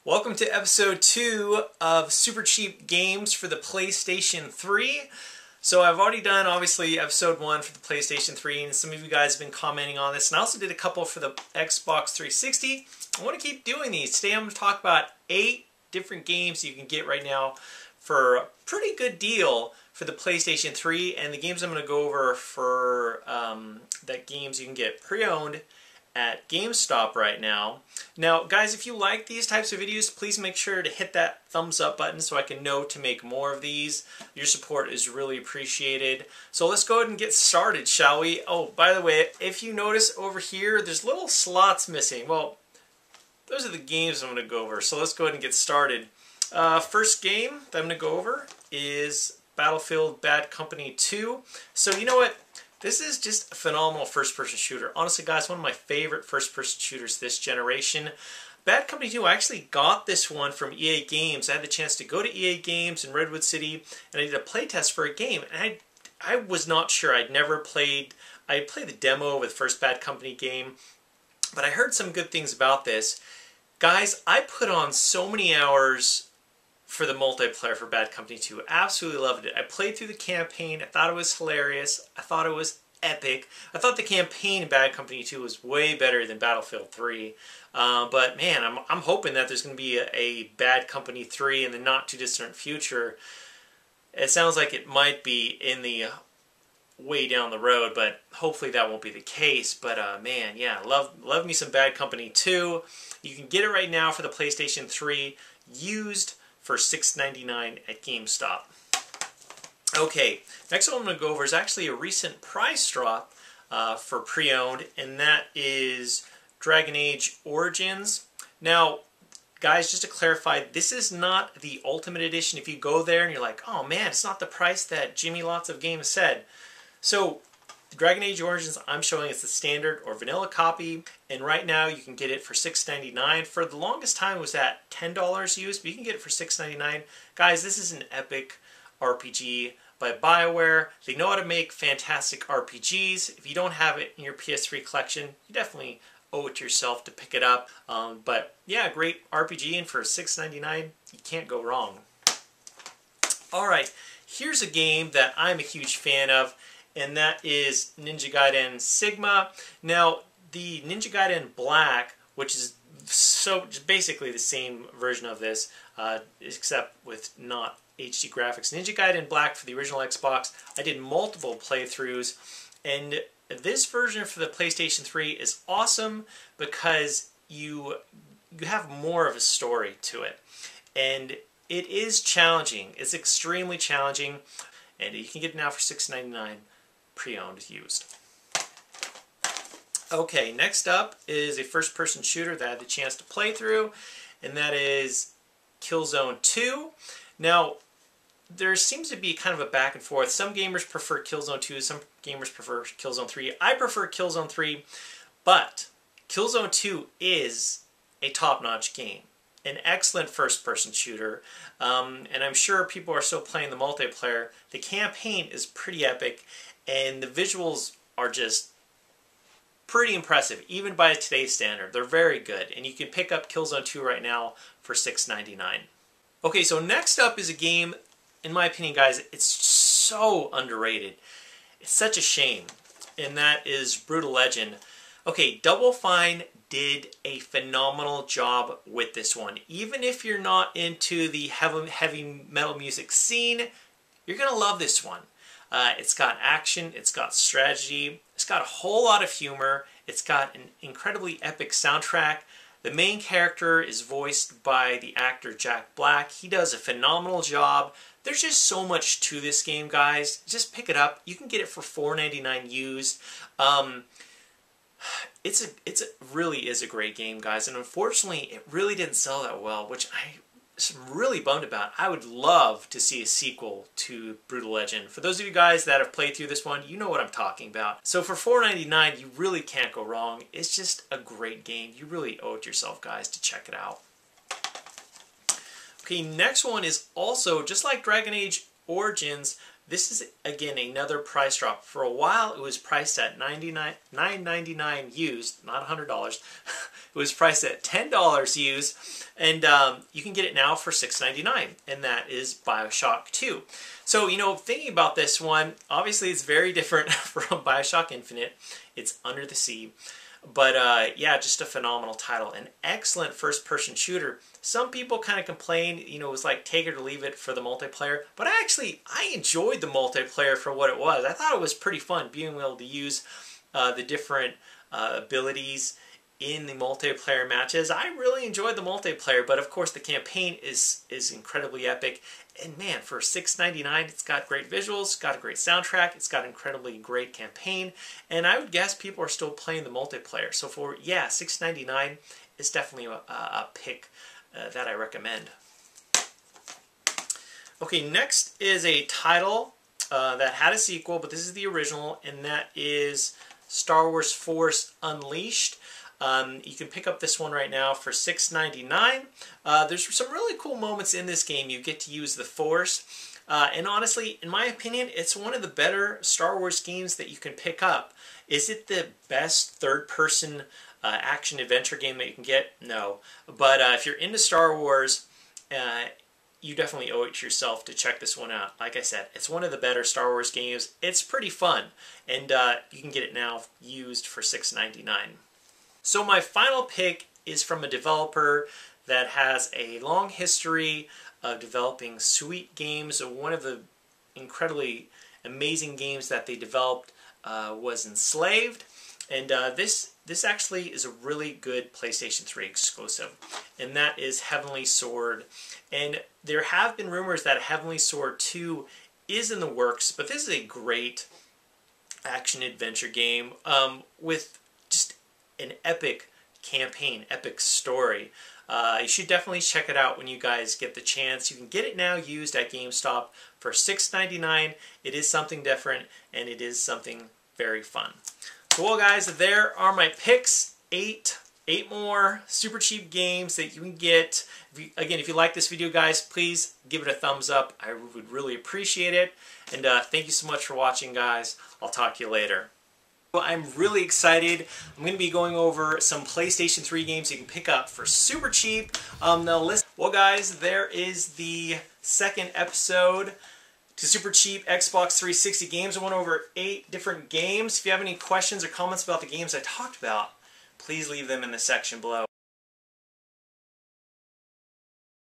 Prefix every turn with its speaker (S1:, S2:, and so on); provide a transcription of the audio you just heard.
S1: Welcome to episode 2 of Super Cheap Games for the PlayStation 3. So I've already done, obviously, episode 1 for the PlayStation 3, and some of you guys have been commenting on this, and I also did a couple for the Xbox 360. I want to keep doing these. Today I'm going to talk about 8 different games you can get right now for a pretty good deal for the PlayStation 3, and the games I'm going to go over for that games you can get pre-owned at GameStop right now. Now, guys, if you like these types of videos, please make sure to hit that thumbs up button so I can know to make more of these. Your support is really appreciated. So let's go ahead and get started, shall we? Oh, by the way, if you notice over here, there's little slots missing. Well, those are the games I'm going to go over. So let's go ahead and get started. First game that I'm going to go over is Battlefield Bad Company 2. So you know what? This is just a phenomenal first-person shooter. Honestly, guys, one of my favorite first-person shooters this generation. Bad Company 2, I actually got this one from EA Games. I had the chance to go to EA Games in Redwood City, and I did a playtest for a game. And I was not sure. I'd never played... I played the demo with the first Bad Company game, but I heard some good things about this. Guys, I put on so many hours for the multiplayer for Bad Company 2. Absolutely loved it. I played through the campaign. I thought it was hilarious. I thought it was epic. I thought the campaign in Bad Company 2 was way better than Battlefield 3. But man, I'm hoping that there's going to be a Bad Company 3 in the not too distant future. It sounds like it might be in the way down the road, but hopefully that won't be the case. But man, yeah, love me some Bad Company 2. You can get it right now for the PlayStation 3 used for $6.99 at GameStop. Okay, next one I'm going to go over is actually a recent price drop for pre-owned, and that is Dragon Age Origins. Now, guys, just to clarify, this is not the Ultimate Edition. If you go there and you're like, oh man, it's not the price that Jimmy Lots of Games said. So, Dragon Age Origins I'm showing is the standard or vanilla copy, and right now you can get it for $6.99. For the longest time it was at $10 used, but you can get it for $6.99. Guys, this is an epic RPG by BioWare. They know how to make fantastic RPGs. If you don't have it in your PS3 collection, you definitely owe it to yourself to pick it up. But yeah, great RPG, and for $6.99 you can't go wrong. Alright, here's a game that I'm a huge fan of, and that is Ninja Gaiden Sigma. Now, the Ninja Gaiden Black, which is basically the same version of this, except with not HD graphics. Ninja Gaiden Black for the original Xbox, I did multiple playthroughs, and this version for the PlayStation 3 is awesome because you have more of a story to it. And it is challenging. It's extremely challenging, and you can get it now for $6.99. pre-owned used. Okay, next up is a first-person shooter that I had the chance to play through, and that is Killzone 2. Now, there seems to be kind of a back and forth. Some gamers prefer Killzone 2, some gamers prefer Killzone 3. I prefer Killzone 3, but Killzone 2 is a top-notch game. An excellent first-person shooter, and I'm sure people are still playing the multiplayer. The campaign is pretty epic, and the visuals are just pretty impressive, even by today's standard. They're very good, and you can pick up Killzone 2 right now for $6.99. Okay, so next up is a game, in my opinion, guys, it's so underrated. It's such a shame, and that is Brutal Legend. Okay, Double Fine did a phenomenal job with this one. Even if you're not into the heavy metal music scene, you're going to love this one. It's got action, it's got strategy, it's got a whole lot of humor, it's got an incredibly epic soundtrack. The main character is voiced by the actor Jack Black. He does a phenomenal job. There's just so much to this game, guys. Just pick it up. You can get it for $4.99 used. It really is a great game, guys, and unfortunately it really didn't sell that well, which I'm really bummed about. I would love to see a sequel to Brutal Legend. For those of you guys that have played through this one, you know what I'm talking about. So for $4.99, you really can't go wrong. It's just a great game. You really owe it yourself, guys, to check it out. Okay, next one is also, just like Dragon Age Origins, this is, again, another price drop. For a while, it was priced at $9.99 used, not $100. It was priced at $10 used, and you can get it now for $6.99, and that is Bioshock 2. So, you know, thinking about this one, obviously it's very different from Bioshock Infinite. It's under the sea. But yeah, just a phenomenal title. An excellent first-person shooter. Some people kind of complain, you know, it was like take it or leave it for the multiplayer. But I enjoyed the multiplayer for what it was. I thought it was pretty fun being able to use the different abilities in the multiplayer matches. I really enjoyed the multiplayer, but of course the campaign is incredibly epic. And man, for $6.99, it's got great visuals, it's got a great soundtrack, it's got an incredibly great campaign, and I would guess people are still playing the multiplayer. So for, yeah, $6.99 is definitely a pick that I recommend. Okay, next is a title that had a sequel, but this is the original, and that is Star Wars Force Unleashed. You can pick up this one right now for $6.99. There's some really cool moments in this game. You get to use the Force. And honestly, in my opinion, it's one of the better Star Wars games that you can pick up. Is it the best third-person action-adventure game that you can get? No. But if you're into Star Wars, you definitely owe it to yourself to check this one out. Like I said, it's one of the better Star Wars games. It's pretty fun. And you can get it now used for $6.99. So my final pick is from a developer that has a long history of developing sweet games. One of the incredibly amazing games that they developed was Enslaved. And this actually is a really good PlayStation 3 exclusive. And that is Heavenly Sword. And there have been rumors that Heavenly Sword 2 is in the works. But this is a great action-adventure game with just an epic campaign, epic story. You should definitely check it out when you guys get the chance. You can get it now used at GameStop for $6.99. It is something different, and it is something very fun. So, well, guys, there are my picks. Eight more super cheap games that you can get. Again, if you like this video, guys, please give it a thumbs up. I would really appreciate it. And thank you so much for watching, guys. I'll talk to you later. I'm really excited. I'm going to be going over some PlayStation 3 games you can pick up for super cheap. Well, guys, there is the second episode to super cheap Xbox 360 games. I went over 8 different games. If you have any questions or comments about the games I talked about, please leave them in the section below.